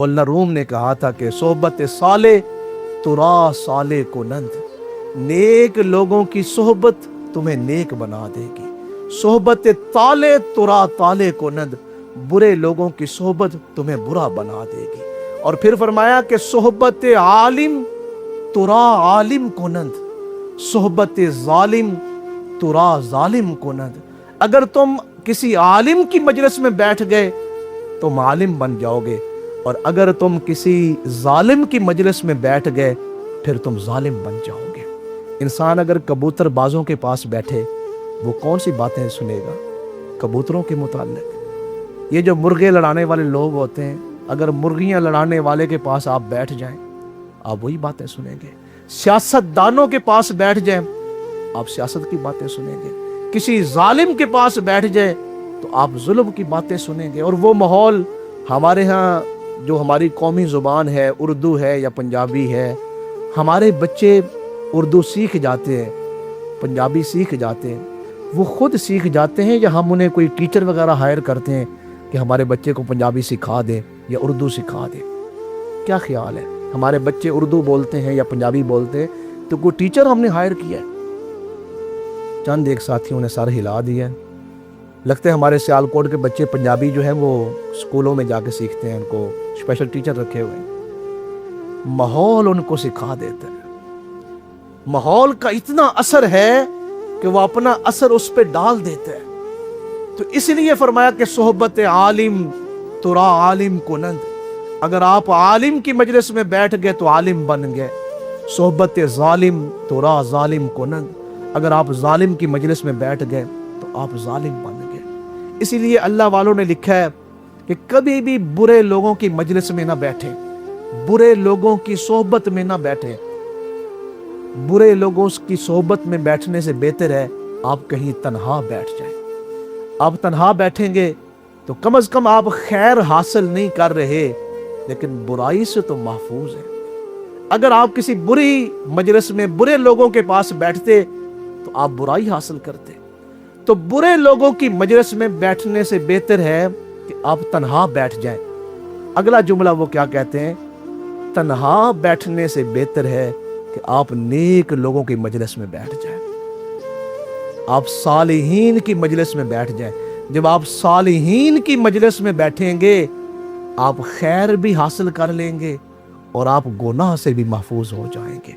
مولانا روم نے کہا تھا کہ صحبت صالح ترا صالح کو نند، نیک لوگوں کی صحبت تمہیں نیک بنا دے گی، صحبت طالع ترا طالع کو نند، برے لوگوں کی صحبت تمہیں برا بنا دے گی۔ اور پھر فرمایا کہ صحبت عالم ترا عالم کو نند، صحبت ظالم ترا ظالم کو نند۔ اگر تم کسی عالم کی مجلس میں بیٹھ گئے تم عالم بن جاؤ گے، اور اگر تم کسی ظالم کی مجلس میں بیٹھ گئے پھر تم ظالم بن جاؤ گے۔ انسان اگر کبوتر بازوں کے پاس بیٹھے وہ کون سی باتیں سنے گا؟ کبوتروں کے متعلق۔ یہ جو مرغے لڑانے والے لوگ ہوتے ہیں، اگر مرغیاں لڑانے والے کے پاس آپ بیٹھ جائیں آپ وہی باتیں سنیں گے۔ سیاست دانوں کے پاس بیٹھ جائیں آپ سیاست کی باتیں سنیں گے۔ کسی ظالم کے پاس بیٹھ جائیں تو آپ ظلم کی باتیں سنیں گے۔ اور وہ ماحول ہمارے ہاں جو ہماری قومی زبان ہے، اردو ہے یا پنجابی ہے، ہمارے بچے اردو سیکھ جاتے ہیں، پنجابی سیکھ جاتے ہیں، وہ خود سیکھ جاتے ہیں یا ہم انہیں کوئی ٹیچر وغیرہ ہائر کرتے ہیں کہ ہمارے بچے کو پنجابی سکھا دیں یا اردو سکھا دیں؟ کیا خیال ہے؟ ہمارے بچے اردو بولتے ہیں یا پنجابی بولتے ہیں تو کوئی ٹیچر ہم نے ہائر کیا ہے؟ چند ایک ساتھیوں نے سر ہلا دیا ہے۔ لگتا ہے ہمارے سیالکوٹ کے بچے پنجابی جو ہے وہ اسکولوں میں جا کے سیکھتے ہیں، ان کو اسپیشل ٹیچر رکھے ہوئے ہیں۔ ماحول ان کو سکھا دیتا ہے۔ ماحول کا اتنا اثر ہے کہ وہ اپنا اثر اس پہ ڈال دیتا ہے۔ تو اس لیے فرمایا کہ صحبت عالم ترا عالم کو نند، اگر آپ عالم کی مجلس میں بیٹھ گئے تو عالم بن گئے۔ صحبت ظالم ترا ظالم کو نند، اگر آپ ظالم کی مجلس میں بیٹھ گئے تو آپ ظالم بن گئے۔ اسی لیے اللہ والوں نے لکھا ہے کہ کبھی بھی برے لوگوں کی مجلس میں نہ بیٹھیں، برے لوگوں کی صحبت میں نہ بیٹھیں۔ برے لوگوں کی صحبت میں بیٹھنے سے بہتر ہے آپ کہیں تنہا بیٹھ جائیں۔ آپ تنہا بیٹھیں گے تو کم از کم آپ خیر حاصل نہیں کر رہے لیکن برائی سے تو محفوظ ہیں۔ اگر آپ کسی بری مجلس میں برے لوگوں کے پاس بیٹھتے تو آپ برائی حاصل کرتے۔ تو برے لوگوں کی مجلس میں بیٹھنے سے بہتر ہے کہ آپ تنہا بیٹھ جائیں۔ اگلا جملہ وہ کیا کہتے ہیں؟ تنہا بیٹھنے سے بہتر ہے کہ آپ نیک لوگوں کی مجلس میں بیٹھ جائیں، آپ صالحین کی مجلس میں بیٹھ جائیں۔ جب آپ صالحین کی مجلس میں بیٹھیں گے آپ خیر بھی حاصل کر لیں گے اور آپ گناہ سے بھی محفوظ ہو جائیں گے۔